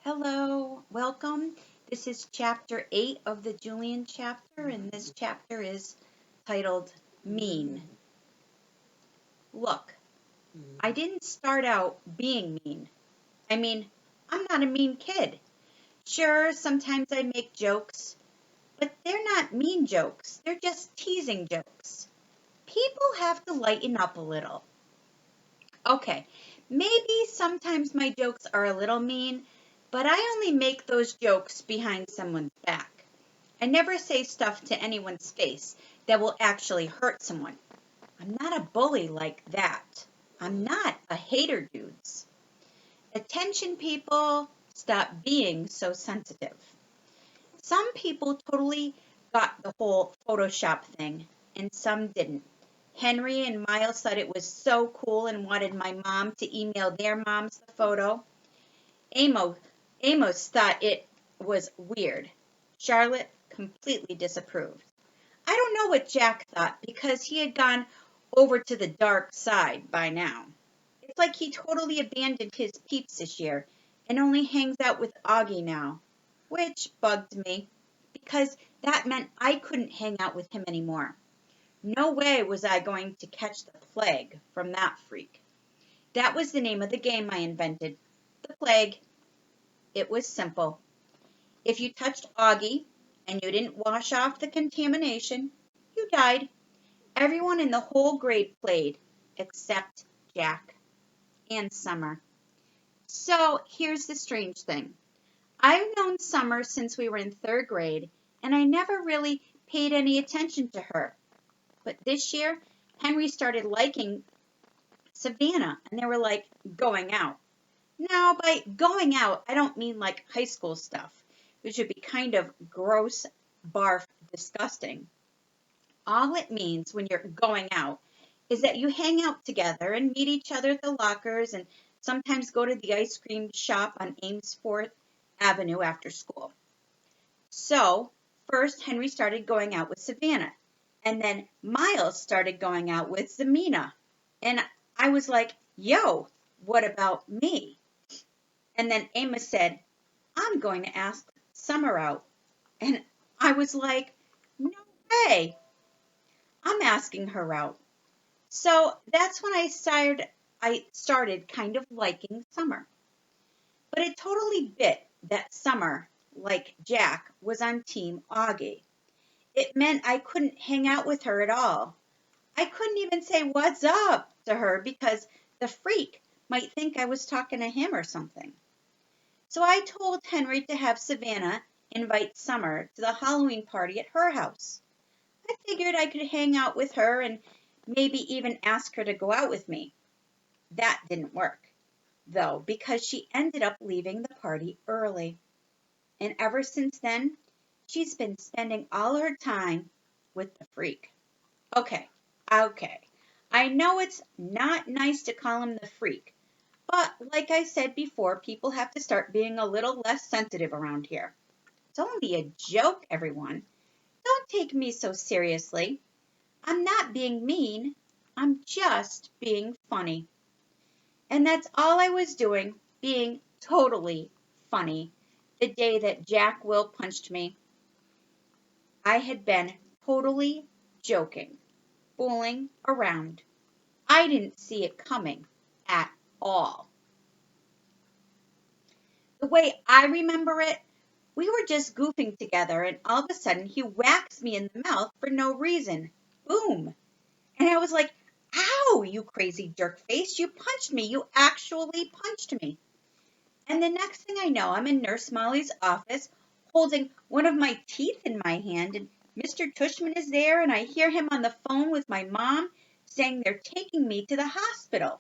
Hello, welcome. This is chapter 8 of the Julian chapter, and this chapter is titled Mean. Look, I didn't start out being mean. I'm not a mean kid. Sure, sometimes I make jokes, but they're not mean jokes. They're just teasing jokes. People have to lighten up a little. Okay, maybe sometimes my jokes are a little mean, but I only make those jokes behind someone's back. I never say stuff to anyone's face that will actually hurt someone. I'm not a bully like that. I'm not a hater, dudes. Attention, people, stop being so sensitive. Some people totally got the whole Photoshop thing, and some didn't. Henry and Miles said it was so cool and wanted my mom to email their moms the photo. Amos, Amos thought it was weird. Charlotte completely disapproved. I don't know what Jack thought because he had gone over to the dark side by now. It's like he totally abandoned his peeps this year and only hangs out with Augie now, which bugged me because that meant I couldn't hang out with him anymore. No way was I going to catch the plague from that freak. That was the name of the game I invented. The plague. It was simple. If you touched Augie and you didn't wash off the contamination, you died. Everyone in the whole grade played, except Jack and Summer. So here's the strange thing. I've known Summer since we were in third grade, and I never really paid any attention to her. But this year, Henry started liking Savannah, and they were like going out. Now, by going out, I don't mean like high school stuff, which would be kind of gross, barf, disgusting. All it means when you're going out is that you hang out together and meet each other at the lockers and sometimes go to the ice cream shop on Amesforth Avenue after school. So, first Henry started going out with Savannah, and then Miles started going out with Zamina. And I was like, yo, what about me? And then Amos said, I'm going to ask Summer out. And I was like, no way. I'm asking her out. So that's when I started kind of liking Summer. But it totally bit that Summer, like Jack, was on Team Augie. It meant I couldn't hang out with her at all. I couldn't even say what's up to her because the freak might think I was talking to him or something. So I told Henry to have Savannah invite Summer to the Halloween party at her house. I figured I could hang out with her and maybe even ask her to go out with me. That didn't work, though, because she ended up leaving the party early. And ever since then, she's been spending all her time with the freak. Okay. I know it's not nice to call him the freak, but like I said before, people have to start being a little less sensitive around here. It's only a joke, everyone. Don't take me so seriously. I'm not being mean. I'm just being funny. And that's all I was doing, being totally funny. The day that Jack Will punched me, I had been totally joking, fooling around. I didn't see it coming at all. The way I remember it, we were just goofing together and all of a sudden he whacks me in the mouth for no reason. Boom. And I was like, ow, you crazy jerk face. You punched me. You actually punched me. And the next thing I know, I'm in Nurse Molly's office holding one of my teeth in my hand and Mr. Tushman is there and I hear him on the phone with my mom saying they're taking me to the hospital.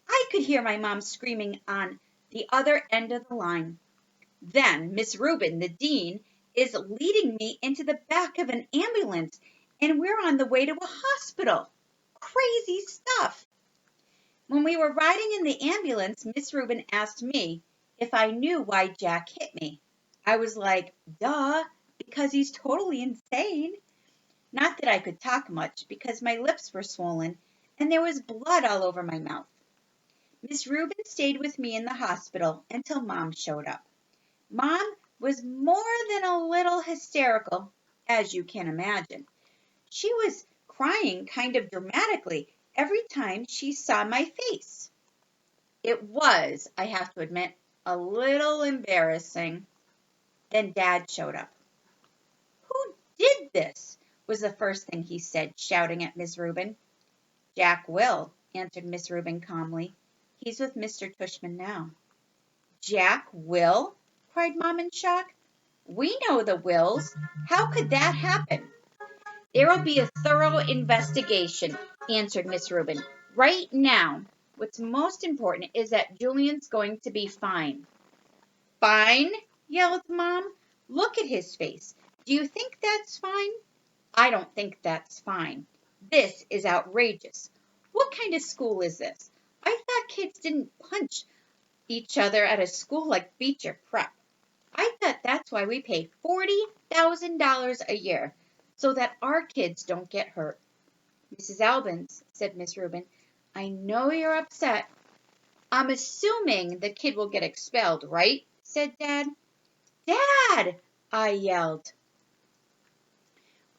I could hear my mom screaming on the other end of the line. Then Miss Rubin, the dean, is leading me into the back of an ambulance and we're on the way to a hospital. Crazy stuff. When we were riding in the ambulance, Miss Rubin asked me if I knew why Jack hit me. I was like, duh, because he's totally insane. Not that I could talk much because my lips were swollen and there was blood all over my mouth. Miss Rubin stayed with me in the hospital until Mom showed up. Mom was more than a little hysterical, as you can imagine. She was crying kind of dramatically every time she saw my face. It was, I have to admit, a little embarrassing. Then Dad showed up. "Who did this?" was the first thing he said, shouting at Miss Rubin. "Jack will," answered Miss Rubin calmly. "He's with Mr. Tushman now." "Jack will?" cried Mom in shock. "We know the Wills. How could that happen?" "There'll be a thorough investigation," answered Miss Rubin. "Right now, what's most important is that Julian's going to be fine." "Fine?" yelled Mom. "Look at his face. Do you think that's fine?" "I don't think that's fine. This is outrageous. What kind of school is this? I thought kids didn't punch each other at a school like Beecher Prep. I thought that's why we pay $40,000 a year, so that our kids don't get hurt." "Mrs. Albans," said Miss Rubin, "I know you're upset." "I'm assuming the kid will get expelled, right?" said Dad. "Dad!" I yelled.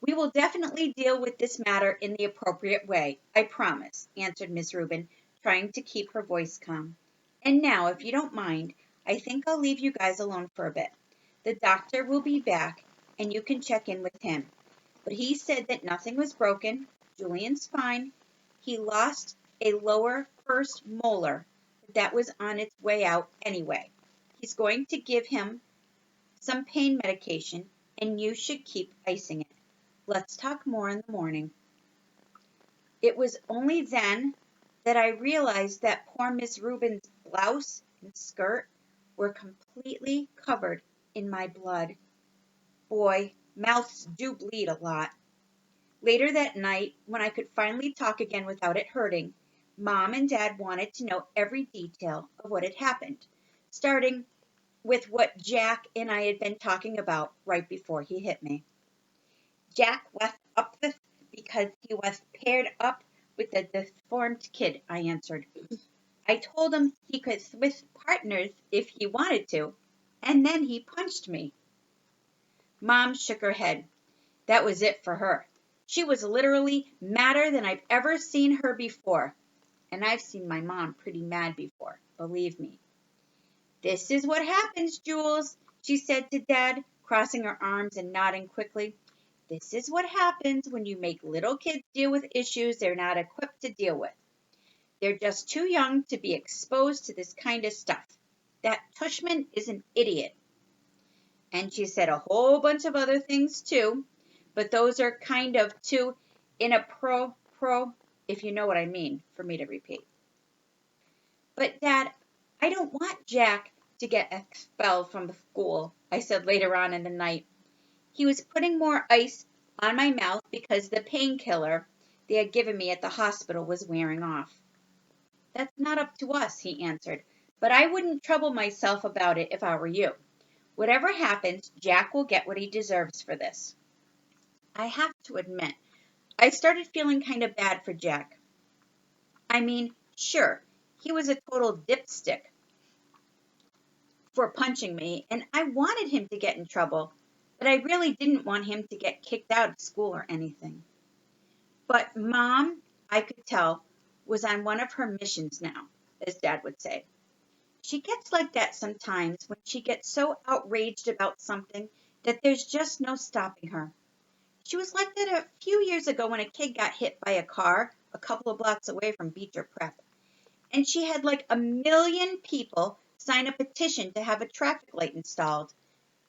"We will definitely deal with this matter in the appropriate way, I promise," answered Miss Rubin, trying to keep her voice calm. "And now, if you don't mind, I think I'll leave you guys alone for a bit. The doctor will be back, and you can check in with him. But he said that nothing was broken. Julian's fine. He lost a lower first molar, but that was on its way out anyway. He's going to give him some pain medication, and you should keep icing it. Let's talk more in the morning." It was only then that I realized that poor Miss Rubin's blouse and skirt were completely covered in my blood. Boy, mouths do bleed a lot. Later that night, when I could finally talk again without it hurting, Mom and Dad wanted to know every detail of what had happened, starting with what Jack and I had been talking about right before he hit me. "Jack was up because he was paired up with a deformed kid," I answered. "I told him he could switch partners if he wanted to, and then he punched me." Mom shook her head. That was it for her. She was literally madder than I've ever seen her before. And I've seen my mom pretty mad before, believe me. "This is what happens, Jules," she said to Dad, crossing her arms and nodding quickly. "This is what happens when you make little kids deal with issues they're not equipped to deal with. They're just too young to be exposed to this kind of stuff. That Tushman is an idiot." And she said a whole bunch of other things too, but those are kind of too inappropriate, if you know what I mean, for me to repeat. "But Dad, I don't want Jack to get expelled from the school," I said later on in the night. "He was putting more ice on my mouth because the painkiller they had given me at the hospital was wearing off." "That's not up to us," he answered, "but I wouldn't trouble myself about it if I were you. Whatever happens, Jack will get what he deserves for this." I have to admit, I started feeling kind of bad for Jack. I mean, sure, he was a total dipstick for punching me, and I wanted him to get in trouble, but I really didn't want him to get kicked out of school or anything. But Mom, I could tell, was on one of her missions now, as Dad would say. She gets like that sometimes when she gets so outraged about something that there's just no stopping her. She was like that a few years ago when a kid got hit by a car a couple of blocks away from Beecher Prep. And she had like 1 million people sign a petition to have a traffic light installed.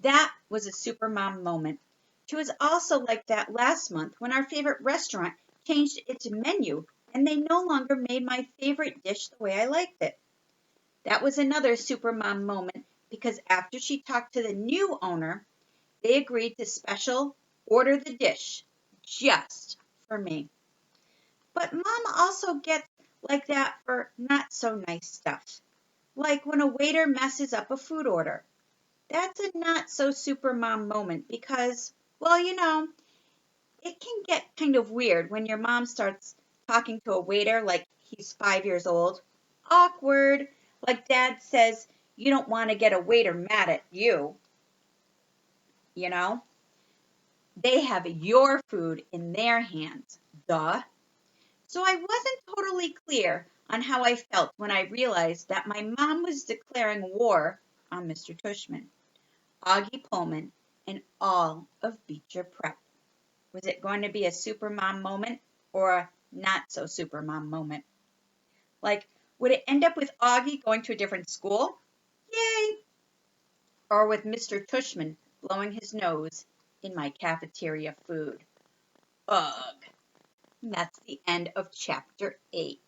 That was a super mom moment. She was also like that last month when our favorite restaurant changed its menu and they no longer made my favorite dish the way I liked it. That was another super mom moment because after she talked to the new owner, they agreed to special order the dish just for me. But Mom also gets like that for not so nice stuff, like when a waiter messes up a food order. That's a not so super mom moment because, well, it can get kind of weird when your mom starts talking to a waiter like he's 5 years old. Awkward. Like Dad says, you don't want to get a waiter mad at you, you know? They have your food in their hands. Duh. So I wasn't totally clear on how I felt when I realized that my mom was declaring war on Mr. Tushman, Augie Pullman, and all of Beecher Prep. Was it going to be a super mom moment or a not so super mom moment? Like, would it end up with Augie going to a different school? Yay! Or with Mr. Tushman blowing his nose in my cafeteria food? Ugh. And that's the end of chapter 8.